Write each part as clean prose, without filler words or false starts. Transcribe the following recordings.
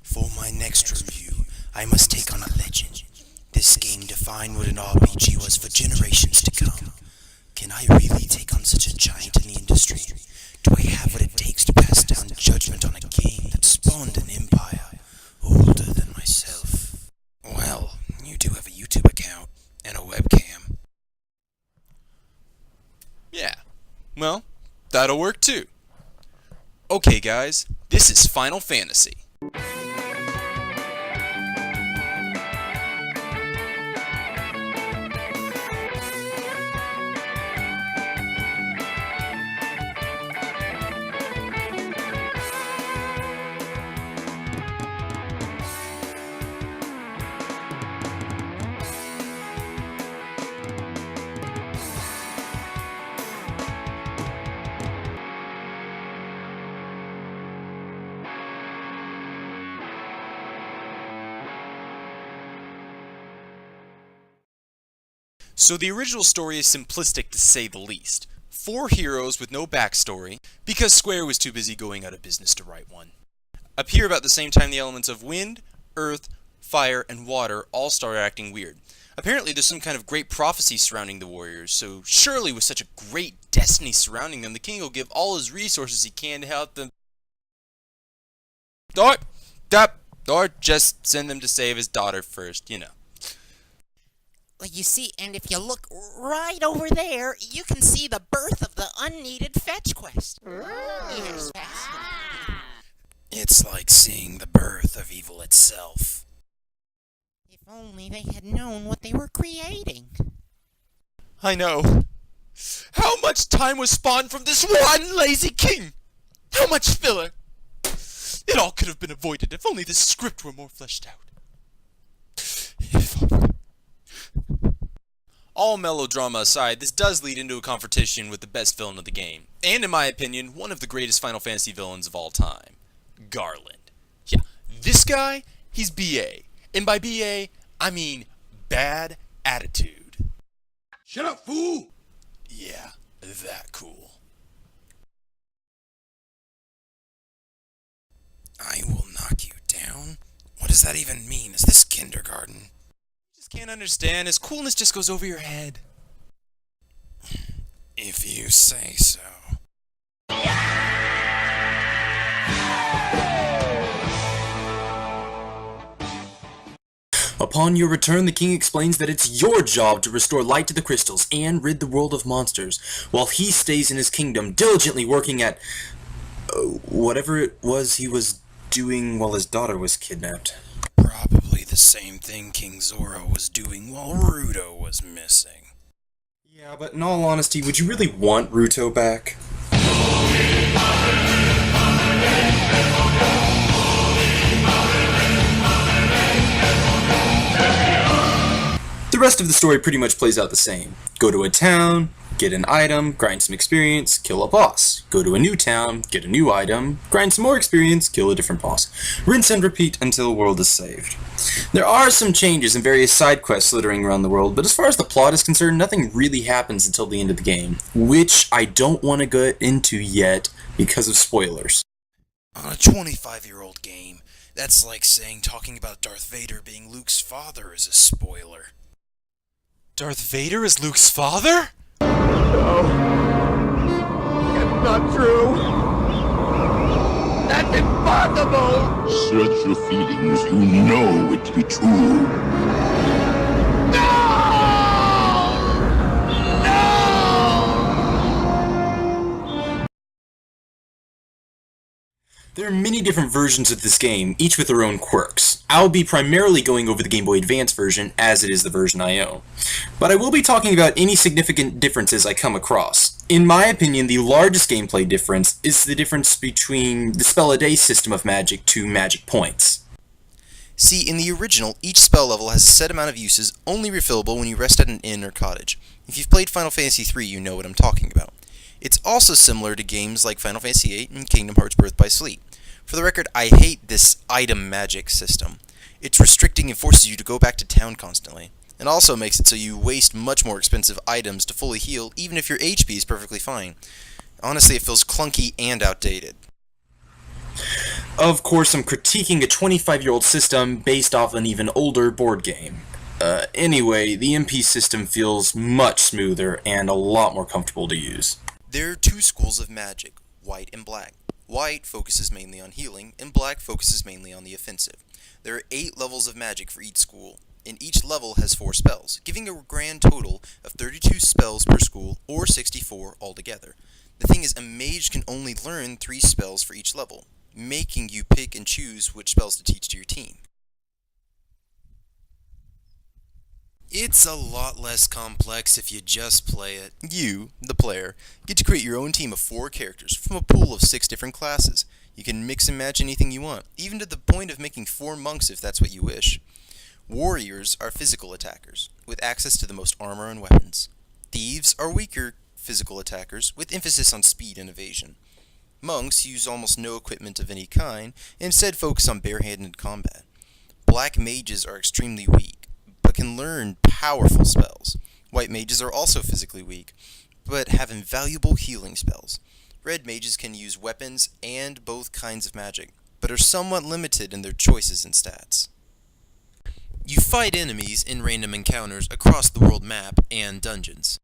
For my next review, I must take on a legend. This game defined what an RPG was for generations to come. Can I really take on such a giant in the industry? Do I have what it takes to pass down judgment on a game that spawned an empire older than myself? Well, you do have a YouTube account and a webcam. Yeah, well, that'll work too. Okay guys, this is Final Fantasy. So the original story is simplistic to say the least. 4 heroes with no backstory, because Square was too busy going out of business to write one. Appear about the same time the elements of wind, earth, fire, and water all start acting weird. Apparently there's some kind of great prophecy surrounding the warriors, so surely with such a great destiny surrounding them, the king will give all his resources he can to help them. Or just send them to save his daughter first, you know. Well, you see, and if you look right over there, you can see the birth of the unneeded fetch quest. Yes, fascinating. It's like seeing the birth of evil itself. If only they had known what they were creating. I know. How much time was spawned from this one lazy king? How much filler? It all could have been avoided if only the script were more fleshed out. All melodrama aside, this does lead into a competition with the best villain of the game, and in my opinion, one of the greatest Final Fantasy villains of all time, Garland. Yeah, this guy, he's BA, and by BA, I mean bad attitude. Shut up, fool! Yeah, that cool. I will knock you down? What does that even mean? Is this kindergarten? Just can't understand. His coolness just goes over your head. If you say so. Upon your return, the king explains that it's your job to restore light to the crystals and rid the world of monsters, while he stays in his kingdom, diligently working at whatever it was he was doing while his daughter was kidnapped. Probably the same thing King Zoro was doing while Ruto was missing. Yeah, but in all honesty, would you really want Ruto back? The rest of the story pretty much plays out the same. Go to a town, get an item, grind some experience, kill a boss. Go to a new town, get a new item, grind some more experience, kill a different boss. Rinse and repeat until the world is saved. There are some changes and various side quests littering around the world, but as far as the plot is concerned, nothing really happens until the end of the game, which I don't want to get into yet because of spoilers. On a 25-year-old game, that's like saying talking about Darth Vader being Luke's father is a spoiler. Darth Vader is Luke's father? No. It's not true. That's impossible! Search your feelings, you know it to be true. There are many different versions of this game, each with their own quirks. I'll be primarily going over the Game Boy Advance version, as it is the version I own. But I will be talking about any significant differences I come across. In my opinion, the largest gameplay difference is the difference between the spell-a-day system of magic to magic points. See, in the original, each spell level has a set amount of uses only refillable when you rest at an inn or cottage. If you've played Final Fantasy III, you know what I'm talking about. It's also similar to games like Final Fantasy VIII and Kingdom Hearts Birth by Sleep. For the record, I hate this item magic system. It's restricting and forces you to go back to town constantly. It also makes it so you waste much more expensive items to fully heal, even if your HP is perfectly fine. Honestly, it feels clunky and outdated. Of course, I'm critiquing a 25-year-old system based off an even older board game. Anyway, the MP system feels much smoother and a lot more comfortable to use. There are two schools of magic, white and black. White focuses mainly on healing, and black focuses mainly on the offensive. There are 8 levels of magic for each school, and each level has 4 spells, giving a grand total of 32 spells per school, or 64 altogether. The thing is, a mage can only learn 3 spells for each level, making you pick and choose which spells to teach to your team. It's a lot less complex if you just play it. You, the player, get to create your own team of 4 characters from a pool of 6 different classes. You can mix and match anything you want, even to the point of making 4 monks if that's what you wish. Warriors are physical attackers, with access to the most armor and weapons. Thieves are weaker physical attackers, with emphasis on speed and evasion. Monks use almost no equipment of any kind, and instead focus on barehanded combat. Black mages are extremely weak, but can learn powerful spells. White mages are also physically weak, but have invaluable healing spells. Red mages can use weapons and both kinds of magic, but are somewhat limited in their choices and stats. You fight enemies in random encounters across the world map and dungeons.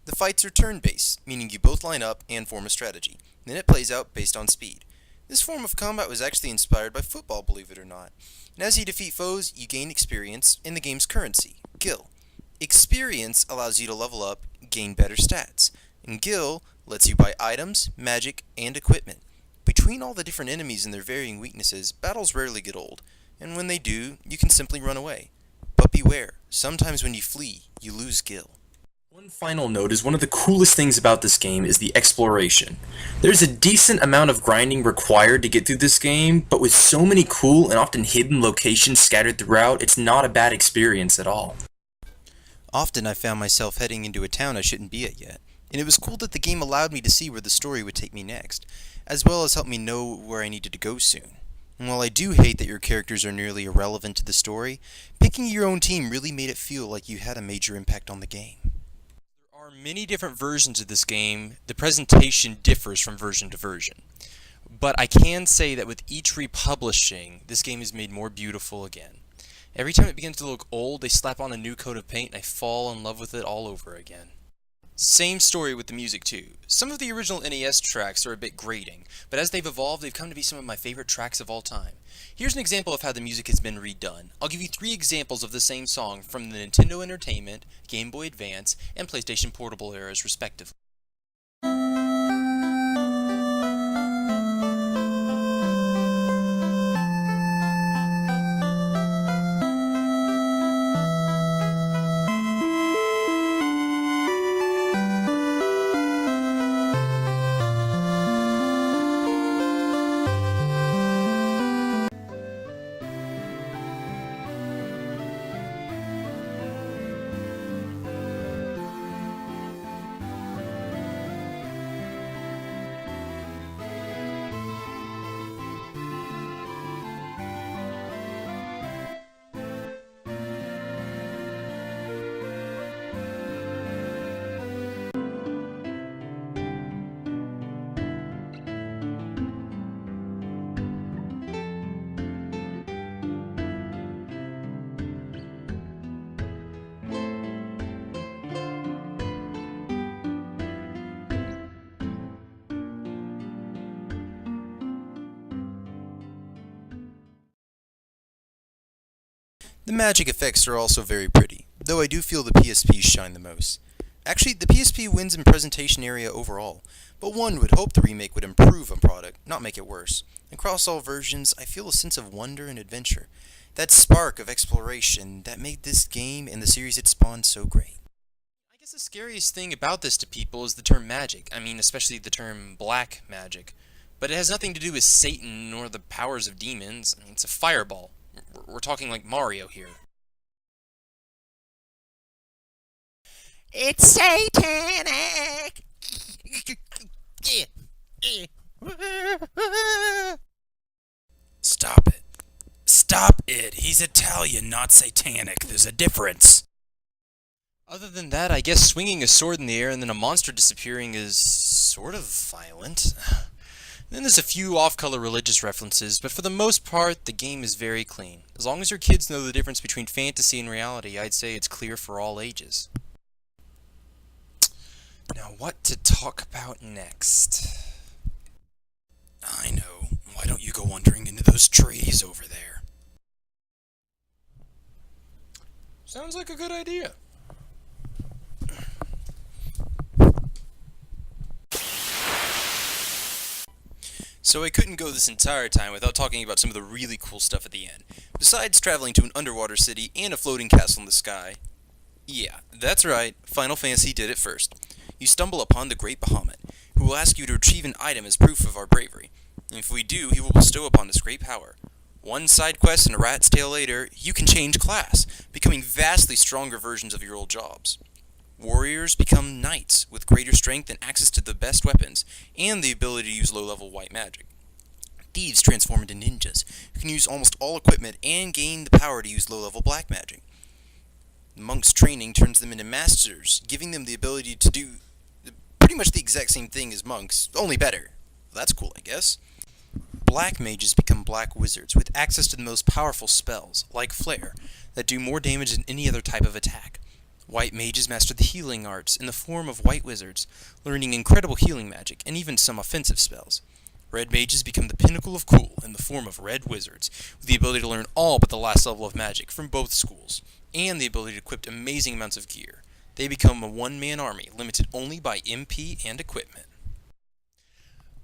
The fights are turn-based, meaning you both line up and form a strategy. Then it plays out based on speed. This form of combat was actually inspired by football, believe it or not. And as you defeat foes, you gain experience in the game's currency, gil. Experience allows you to level up, gain better stats, and gil lets you buy items, magic, and equipment. Between all the different enemies and their varying weaknesses, battles rarely get old, and when they do, you can simply run away. But beware, sometimes when you flee, you lose gil. One final note is one of the coolest things about this game is the exploration. There's a decent amount of grinding required to get through this game, but with so many cool and often hidden locations scattered throughout, it's not a bad experience at all. Often I found myself heading into a town I shouldn't be at yet, and it was cool that the game allowed me to see where the story would take me next, as well as help me know where I needed to go soon. And while I do hate that your characters are nearly irrelevant to the story, picking your own team really made it feel like you had a major impact on the game. There are many different versions of this game. The presentation differs from version to version. But I can say that with each republishing, this game is made more beautiful again. Every time it begins to look old, they slap on a new coat of paint and I fall in love with it all over again. Same story with the music too. Some of the original NES tracks are a bit grating, but as they've evolved, they've come to be some of my favorite tracks of all time. Here's an example of how the music has been redone. I'll give you 3 examples of the same song from the Nintendo Entertainment, Game Boy Advance, and PlayStation Portable eras respectively. The magic effects are also very pretty, though I do feel the PSP shine the most. Actually, the PSP wins in presentation area overall, but one would hope the remake would improve a product, not make it worse. Across all versions, I feel a sense of wonder and adventure, that spark of exploration that made this game and the series it spawned so great. I guess the scariest thing about this to people is the term magic, especially the term black magic. But it has nothing to do with Satan or the powers of demons. It's a fireball. We're talking like Mario here. It's satanic! Stop it. Stop it. He's Italian, not satanic. There's a difference. Other than that, I guess swinging a sword in the air and then a monster disappearing is sort of violent. Then there's a few off-color religious references, but for the most part, the game is very clean. As long as your kids know the difference between fantasy and reality, I'd say it's clear for all ages. Now, what to talk about next? I know. Why don't you go wandering into those trees over there? Sounds like a good idea. So I couldn't go this entire time without talking about some of the really cool stuff at the end. Besides traveling to an underwater city and a floating castle in the sky. Yeah, that's right, Final Fantasy did it first. You stumble upon the Great Bahamut, who will ask you to retrieve an item as proof of our bravery. And if we do, he will bestow upon us great power. One side quest and a rat's tail later, you can change class, becoming vastly stronger versions of your old jobs. Warriors become knights, with greater strength and access to the best weapons, and the ability to use low-level white magic. Thieves transform into ninjas, who can use almost all equipment and gain the power to use low-level black magic. Monks' training turns them into masters, giving them the ability to do pretty much the exact same thing as monks, only better. That's cool, I guess. Black mages become black wizards, with access to the most powerful spells, like Flare, that do more damage than any other type of attack. White mages master the healing arts in the form of white wizards, learning incredible healing magic and even some offensive spells. Red mages become the pinnacle of cool in the form of red wizards, with the ability to learn all but the last level of magic from both schools, and the ability to equip amazing amounts of gear. They become a one-man army, limited only by MP and equipment.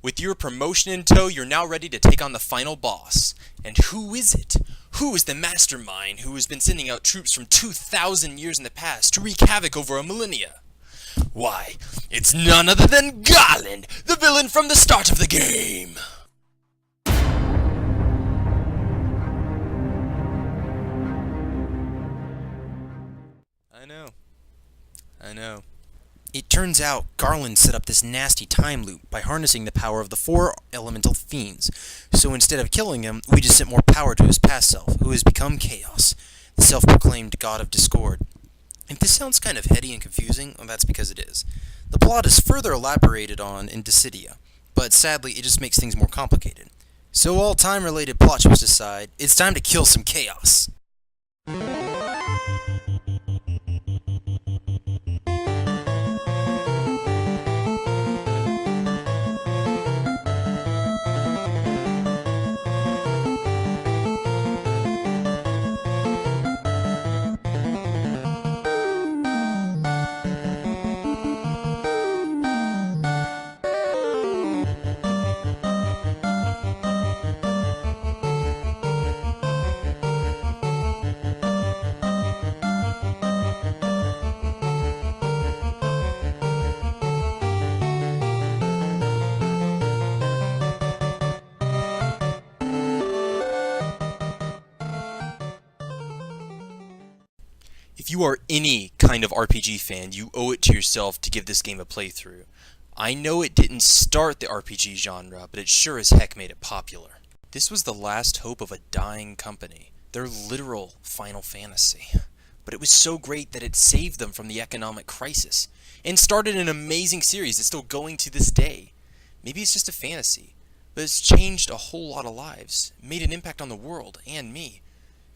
With your promotion in tow, you're now ready to take on the final boss. And who is it? Who is the mastermind who has been sending out troops from 2,000 years in the past to wreak havoc over a millennia? Why, it's none other than Garland, the villain from the start of the game! I know. It turns out Garland set up this nasty time loop by harnessing the power of the 4 elemental fiends. So instead of killing him, we just sent more power to his past self, who has become Chaos, the self-proclaimed god of discord. If this sounds kind of heady and confusing, well, that's because it is. The plot is further elaborated on in Dissidia, but sadly it just makes things more complicated. So all time-related plot twists aside, it's time to kill some Chaos. If you are any kind of RPG fan, you owe it to yourself to give this game a playthrough. I know it didn't start the RPG genre, but it sure as heck made it popular. This was the last hope of a dying company, their literal Final Fantasy. But it was so great that it saved them from the economic crisis, and started an amazing series that's still going to this day. Maybe it's just a fantasy, but it's changed a whole lot of lives, made an impact on the world, and me.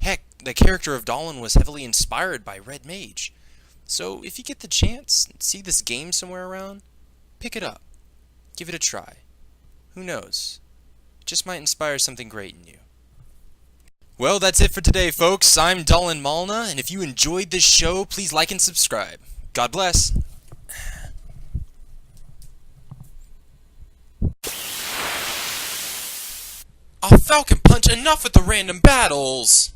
Heck, the character of Dahlin was heavily inspired by Red Mage. So if you get the chance, see this game somewhere around, pick it up. Give it a try. Who knows? It just might inspire something great in you. Well, that's it for today, folks. I'm Dahlin Malna, and if you enjoyed this show, please like and subscribe. God bless. Oh, Falcon Punch, enough with the random battles!